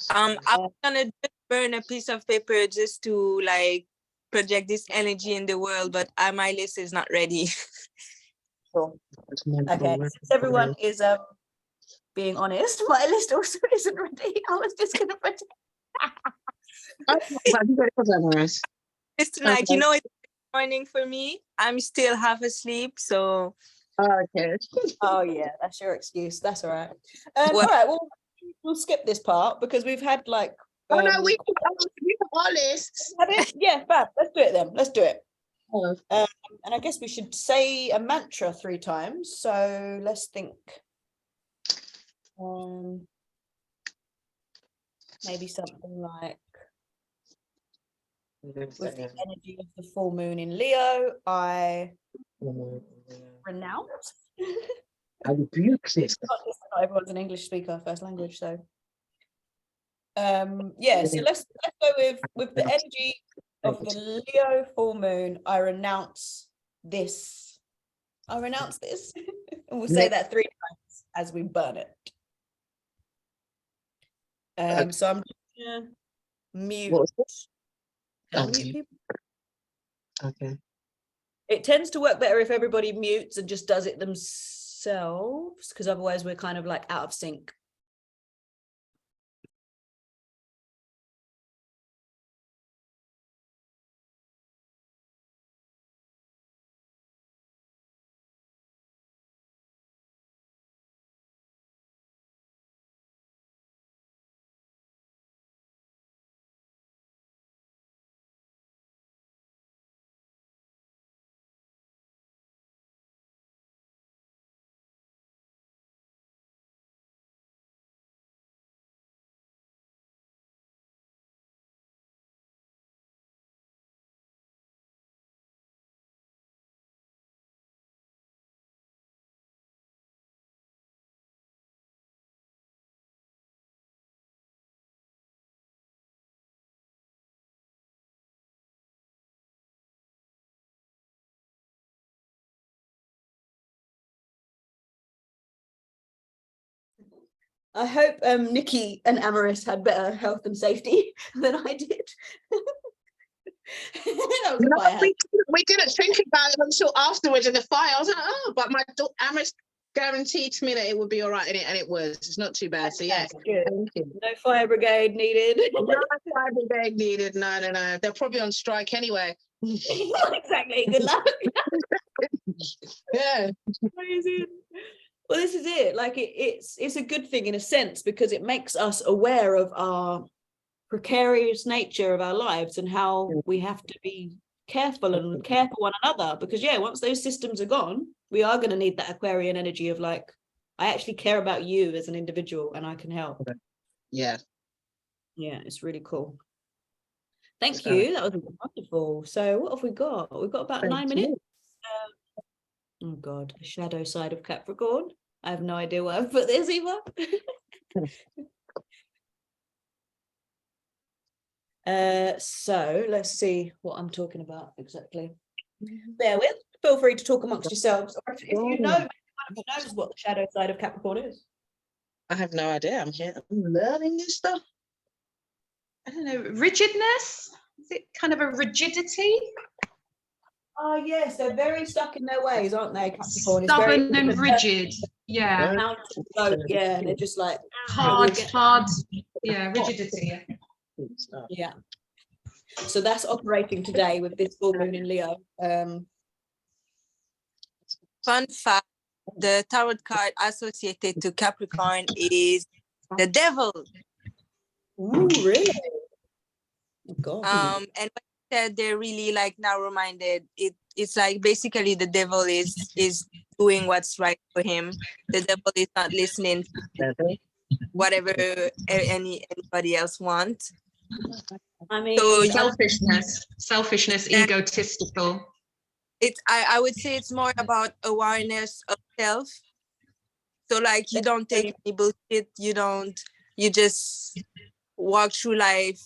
I'm gonna just burn a piece of paper just to like project this energy in the world, but my list is not ready. Sure. Okay. Since everyone is being honest, my list also isn't ready. I was just gonna put It's tonight, Okay. you know, it's morning for me. I'm still half asleep, so Okay. Oh yeah, that's your excuse. That's all right. All What? right, well, we'll skip this part because we've had like Oh no, we have our lists. have it? Yeah, fab. Let's do it then. Let's do it. Oh, And I guess we should say a mantra 3 times. So let's think. Maybe something like, with the energy of the full moon in Leo, I renounce. I rebuke this. Not everyone's an English speaker, first language, so yeah, so let's go with the energy of the Leo full moon. I renounce this. I renounce this. And we'll say that 3 times as we burn it. So I'm just gonna mute. Can I mute people? Okay. It tends to work better if everybody mutes and just does it themselves, because otherwise we're kind of like out of sync. I hope Nikki and Amaris had better health and safety than I did. That was a fire hazard. We didn't think about it until afterwards in the fire. I was like, oh, but my Amaris guaranteed to me that it would be all right, and it was. It's not too bad. So yeah, Good. thank you. No fire brigade needed. No fire brigade needed. No. They're probably on strike anyway. Exactly. Good luck. Yeah. Amazing. Well, this is it. Like it's a good thing in a sense, because it makes us aware of our precarious nature of our lives and how we have to be careful and care for one another, because yeah, once those systems are gone, we are going to need that Aquarian energy of like, I actually care about you as an individual and I can help. Yeah. Yeah, it's really cool. Thank you. That was wonderful. So what have we got? We've got about 9 minutes. Oh God, the shadow side of Capricorn. I have no idea why I've put this either. So let's see what I'm talking about exactly. Bear with. Feel free to talk amongst yourselves. Or if you know, maybe one of you knows what the shadow side of Capricorn is. I have no idea. I'm here. I'm learning this stuff. I don't know, rigidness? Is it kind of a rigidity? Oh yes, they're very stuck in their ways, aren't they? Capricorn is Stubborn very and rigid. Yeah. Yeah, and they're just like Hard, yeah, rigidity. Yeah. So that's operating today with this full moon in Leo. Fun fact, the tarot card associated to Capricorn is the devil. Ooh, really? Oh, God. And when you said they're really like narrow-minded, it's like basically the devil is doing what's right for him. The devil is not listening to whatever anybody else wants. I mean, So selfishness, Yeah. egotistical. I would say it's more about awareness of self. So like you don't take any bullshit, you just walk through life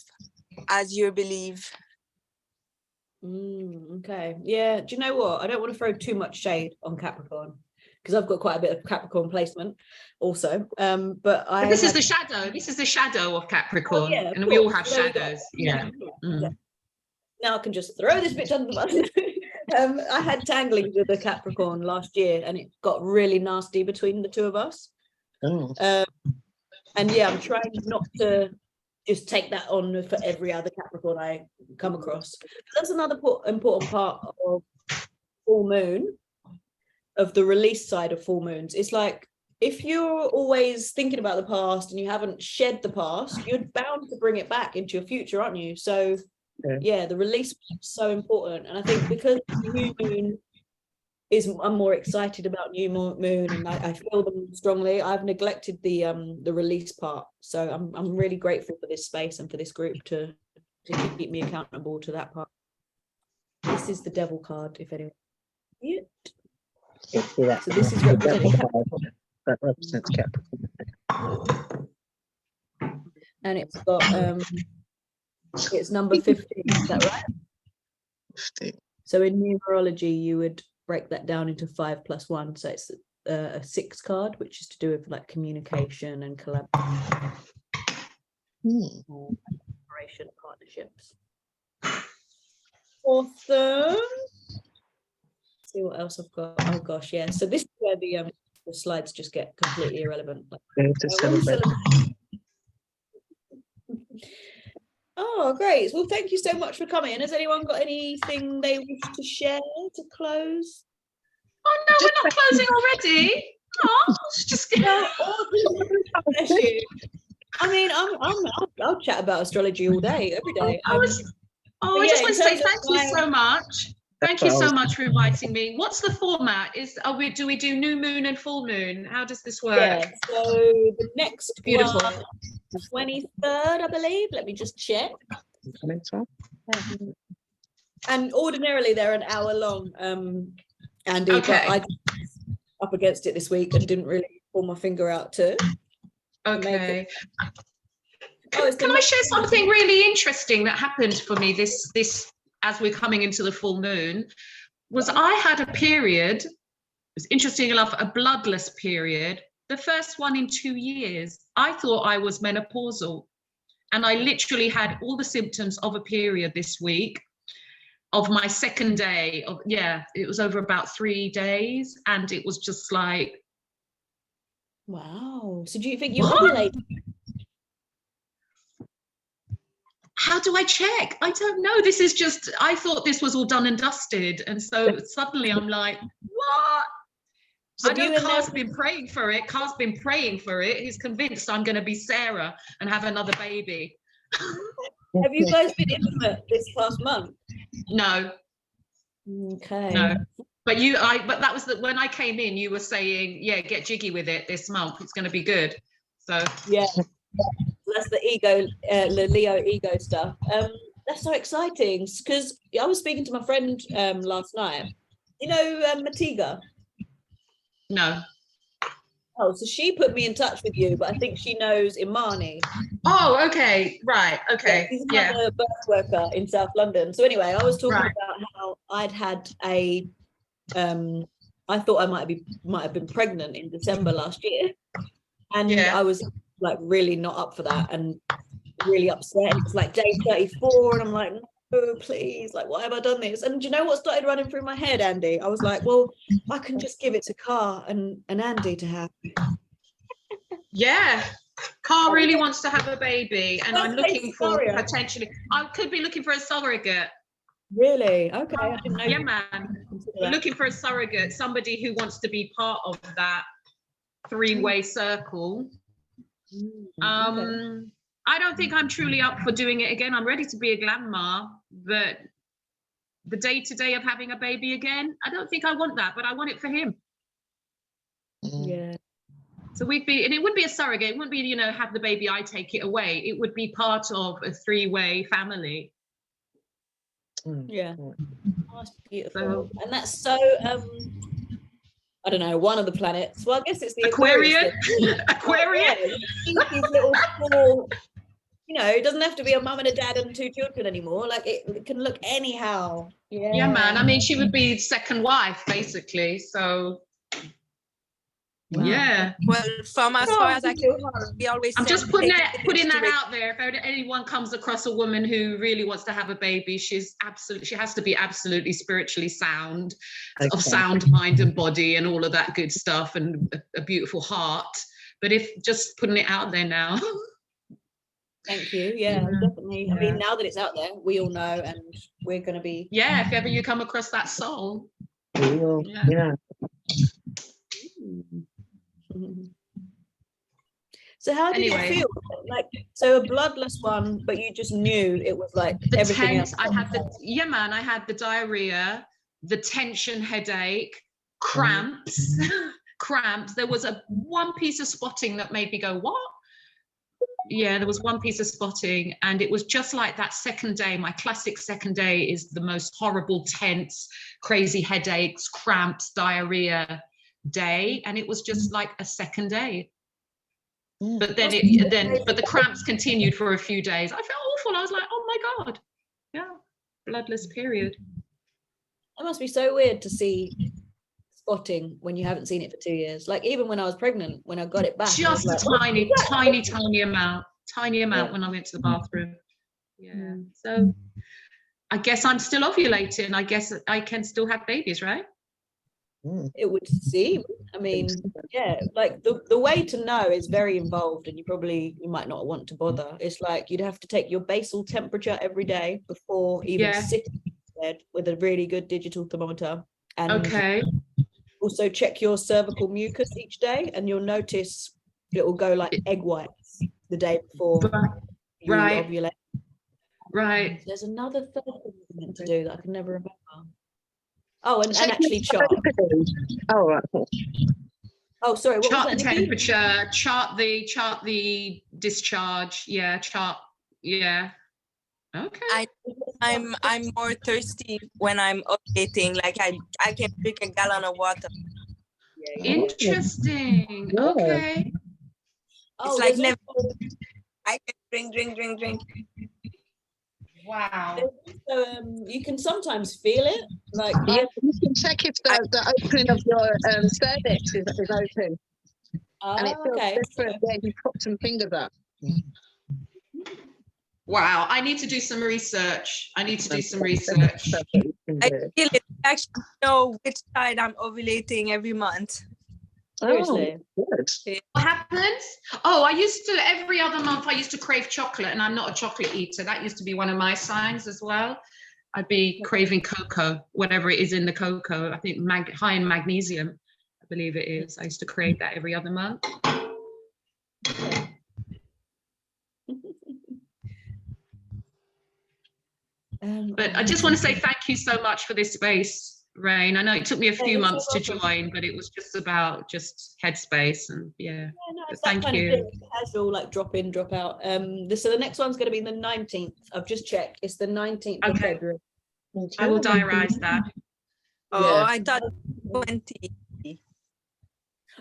as you believe. Okay. Yeah. Do you know what? I don't want to throw too much shade on Capricorn because I've got quite a bit of Capricorn placement also. But This is the shadow. This is the shadow of Capricorn. Oh, yeah, and we all course. have There we go. shadows. Yeah. Yeah. Now I can just throw this bitch under the bus. I had tanglings with a Capricorn last year and it got really nasty between the two of us. Oh. And yeah, I'm trying not to just take that on for every other Capricorn I come across. That's another important part of full moon, of the release side of full moons. It's like, if you're always thinking about the past and you haven't shed the past, you're bound to bring it back into your future, aren't you? So yeah, the release is so important. And I think because new moon I'm more excited about new moon and I feel them strongly. I've neglected the release part. So I'm really grateful for this space and for this group to keep me accountable to that part. This is the devil card, if anyone. Yeah. So this is representing Capricorn. That represents Capricorn. And it's got it's number 15, is that right? 15. So in numerology you would break that down into 5 + 1, so it's a 6 card, which is to do with like communication and collaboration, partnerships. Awesome. See what else I've got. Oh gosh, yeah. So this is where the slides just get completely irrelevant. Oh, great. Well, thank you so much for coming. Has anyone got anything they wish to share to close? Oh no, we're not closing already. Oh, it's just Bless you. I mean, I'll chat about astrology all day, every day. I just want to say thank you so much. Thank you so much for inviting me. What's the format? Do we do new moon and full moon? How does this work? Yeah, so the next Beautiful. one, 23rd, I believe. Let me just check. And ordinarily they're an hour long, Andy, Okay. but I up against it this week and didn't really pull my finger out to Okay. Oh, Can I share something really interesting that happened for me this as we're coming into the full moon? Was I had a period, it's interesting enough, a bloodless period, the first one in 2 years. I thought I was menopausal, and I literally had all the symptoms of a period this week, of my second day of, it was over about 3 days, and it was just like, wow. So do you think you ovulated? How do I check? I don't know. This is just, I thought this was all done and dusted. And so suddenly I'm like, what? I know Car's been praying for it. Car's been praying for it. He's convinced I'm going to be Sarah and have another baby. Have you guys been intimate this past month? No. Okay. No. But that was when I came in, you were saying, get jiggy with it this month. It's going to be good. So yeah. That's the ego, the Leo ego stuff. That's so exciting because I was speaking to my friend last night. You know, Matiga. No. Oh, so she put me in touch with you, but I think she knows Imani. Oh, okay. Right. Okay. He's Yeah. another birth worker in South London. So anyway, I was talking Right. about how I'd had a I thought I might have been pregnant in December last year. And Yeah. I was like really not up for that and really upset. And it was like day 34, and I'm like, no, please, like, why have I done this? And do you know what started running through my head, Andy? I was like, well, I can just give it to Car and Andy to have. Yeah. Carl really wants to have a baby, and I'm looking for scenario. potentially, I could be looking for a surrogate. Really? Okay. I didn't know. Yeah, man. We're looking for a surrogate, somebody who wants to be part of that three-way circle. Okay. I don't think I'm truly up for doing it again. I'm ready to be a grandma, but the day-to-day of having a baby again, I don't think I want that, but I want it for him. Yeah. So we'd be, and it wouldn't be a surrogate, it wouldn't be, you know, have the baby, I take it away. It would be part of a three-way family. Yeah. Oh, that's beautiful. So- And that's so I don't know, one of the planets. Well, I guess it's the Aquarian. thing. Aquarian. Yeah, these little four, you know, it doesn't have to be a mum and a dad and 2 children anymore. Like it can look anyhow. Yeah, man. I mean, she would be second wife, basically. So Wow. yeah. Well, from as far as I can, we always. I'm said just putting take that it into out there. If anyone comes across a woman who really wants to have a baby, she has to be absolutely spiritually sound, of sound mind and body and all of that good stuff, and a beautiful heart. But if just putting it out there now. Thank you. Yeah, definitely. I mean, now that it's out there, we all know, and we're going to be. Yeah, if ever you come across that soul. Yeah. So how did Anyway. it feel? Like, so a bloodless one, but you just knew it was like The everything else. I had the diarrhea, the tension headache, cramps, cramps. There was one piece of spotting that made me go, what? Yeah, there was one piece of spotting, and it was just like that second day. My classic second day is the most horrible, tense, crazy headaches, cramps, diarrhea day, and it was just like a second day. But then but the cramps continued for a few days. I felt awful. I was like, oh my God. Yeah, bloodless period. It must be so weird to see spotting when you haven't seen it for 2 years. Like even when I was pregnant, when I got it back, Just like, tiny amount Yeah. when I went to the bathroom. Yeah. So I guess I'm still ovulating. I guess I can still have babies, right? It would seem. I mean, yeah, like the way to know is very involved, and you might not want to bother. It's like you'd have to take your basal temperature every day before even sitting in bed with a really good digital thermometer, and Okay. also check your cervical mucus each day, and you'll notice it will go like egg whites the day before you ovulate. Right. There's another third thing you're meant to do that I can never remember. Oh, and actually chart. Oh, right. Oh, sorry. What Chart was the that, Nikki? temperature, chart the discharge. Yeah, chart. Yeah. Okay. I'm more thirsty when I'm ovulating. Like I can drink a gallon of water. Interesting. Yeah. Okay. Oh, It's like there's never. I can drink. Wow. also, you can sometimes feel it. Like Yeah, you can check if the opening of your cervix is open, and it feels okay. different. Yeah, you put some fingers up. Wow. I need to do some research. I feel it. Actually know which side I'm ovulating every month. Seriously. Good. What happens? Oh, every other month I used to crave chocolate, and I'm not a chocolate eater. That used to be one of my signs as well. I'd be craving cocoa, whatever it is in the cocoa. I think high in magnesium, I believe it is. I used to crave that every other month. But I just want to say thank you so much for this space, Rain. I know it took me a few months to join, but it was just about headspace, and No, it's thank that kind you. of thing, casual, like drop in, drop out. So the next one's going to be the 19th. I've just checked. It's the 19th of Okay. February. I will diarize that. Oh, Yeah. I thought 20.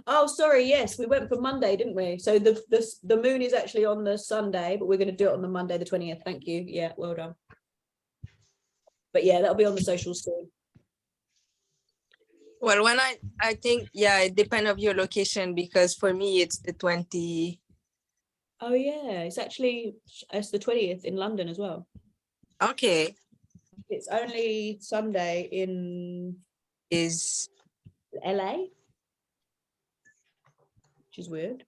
Oh, sorry. Yes, we went for Monday, didn't we? So the moon is actually on the Sunday, but we're going to do it on the Monday, the 20th. Thank you. Yeah, well done. But yeah, that'll be on the socials soon. Well, when I think, yeah, it depends of your location, because for me it's the 20. Oh yeah, it's the 20th in London as well. Okay, It's only Sunday in is LA, which is weird.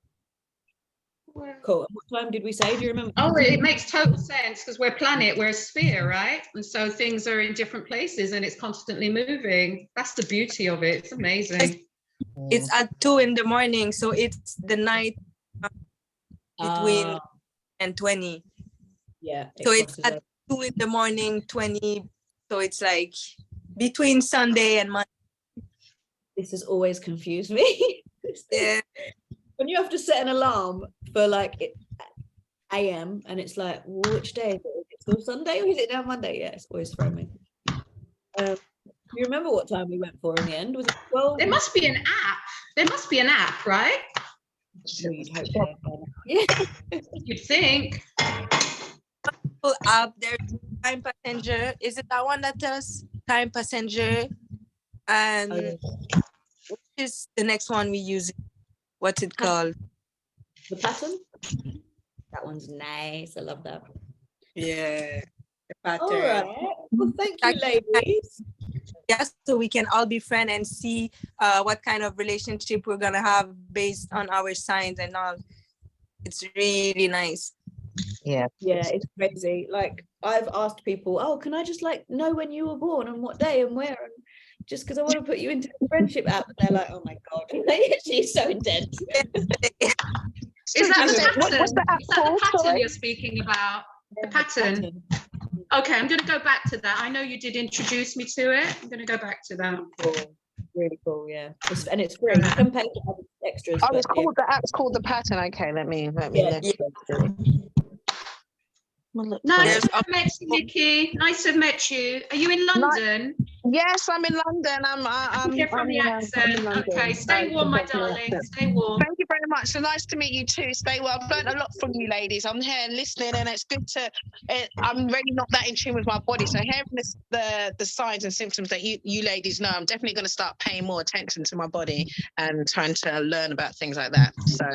Cool. And what time did we say? Do you remember? Oh, it makes total sense because we're planet, we're a sphere, right? And so things are in different places and it's constantly moving. That's the beauty of it. It's amazing. it's at 2 in the morning, so it's the night between and 20. Yeah. So it's crosses at over. 2 in the morning, 20. So it's like between Sunday and Monday. This has always confused me. Yeah. When you have to set an alarm for like AM and it's like, well, which day is it? Is it still Sunday or is it now Monday? Yeah, it's always thrown me. Do you remember what time we went for in the end? Was it 12? There must be an app. There must be an app, right? You'd hope so. Yeah. You'd think. Up there's Time Passenger. Is it that one that tells Time Passenger? And which is the next one we use? What's it called? The pattern? That one's nice. I love that. Yeah. The pattern. All right. Well, thank you, ladies. Yeah, so we can all be friends and see what kind of relationship we're gonna have based on our signs and all. It's really nice. Yeah. Yeah, it's crazy. Like I've asked people, oh, can I just like know when you were born and what day and where? And just because I want to put you into the friendship app. And they're like, oh my God, she's so intense. Is that the pattern? What's the app Is that the called, pattern sorry? you're speaking about? The pattern. Okay, I'm going to go back to that. I know you did introduce me to it. I'm going to go back to that. Cool. Really cool, yeah. And it's free. You can pay to have extras. Oh, but it's called the app's called the pattern. Okay, let me Yeah. look. Nice to have met you, Nikki. Nice to have met you. Are you in London? Yes, I'm in London. I'm Hear from the I'm in accent. London. Okay, stay warm, my darling. Stay warm. Thank you very much. So nice to meet you too. Stay well. I've learned a lot from you ladies. I'm here listening, and it's good to. I'm really not that in tune with my body, so hearing the signs and symptoms that you ladies know, I'm definitely going to start paying more attention to my body and trying to learn about things like that. So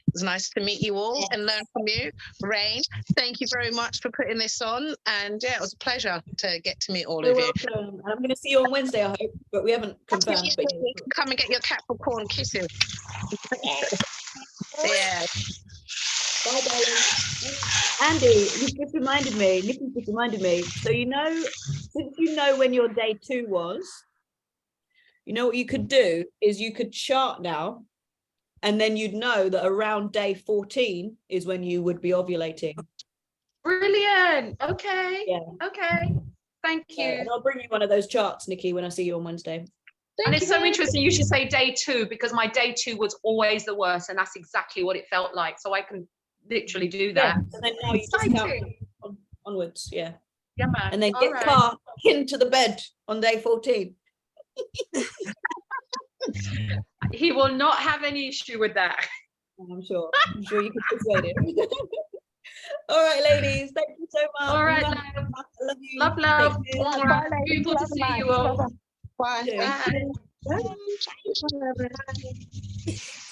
it's nice to meet you all and learn from you. Rain, thank you very much for putting this on, and yeah, it was a pleasure to get to meet all You're of you. welcome. And I'm going to see you on Wednesday, I hope, but we haven't confirmed. But yeah. Come and get your Capricorn kisses. Yeah. Bye, darling. Andy, you just reminded me, Nikki just reminded me. So since you know when your day 2 was, you know what you could do is you could chart now, and then you'd know that around day 14 is when you would be ovulating. Brilliant. Okay. Yeah. Okay. Thank you. And I'll bring you one of those charts, Nikki, when I see you on Wednesday. And it's so interesting you should say day 2, because my day 2 was always the worst, and that's exactly what it felt like. So I can literally do that. Yeah. And then now you just count onwards, yeah. Yeah, man. And then All get right. Car into the bed on day 14. He will not have any issue with that. I'm sure you can persuade him. All right, ladies, thank you so much. All right, Love, love. love you. Love, love. Take care. All right. Beautiful to see you all. Bye. Yeah. Bye. Bye.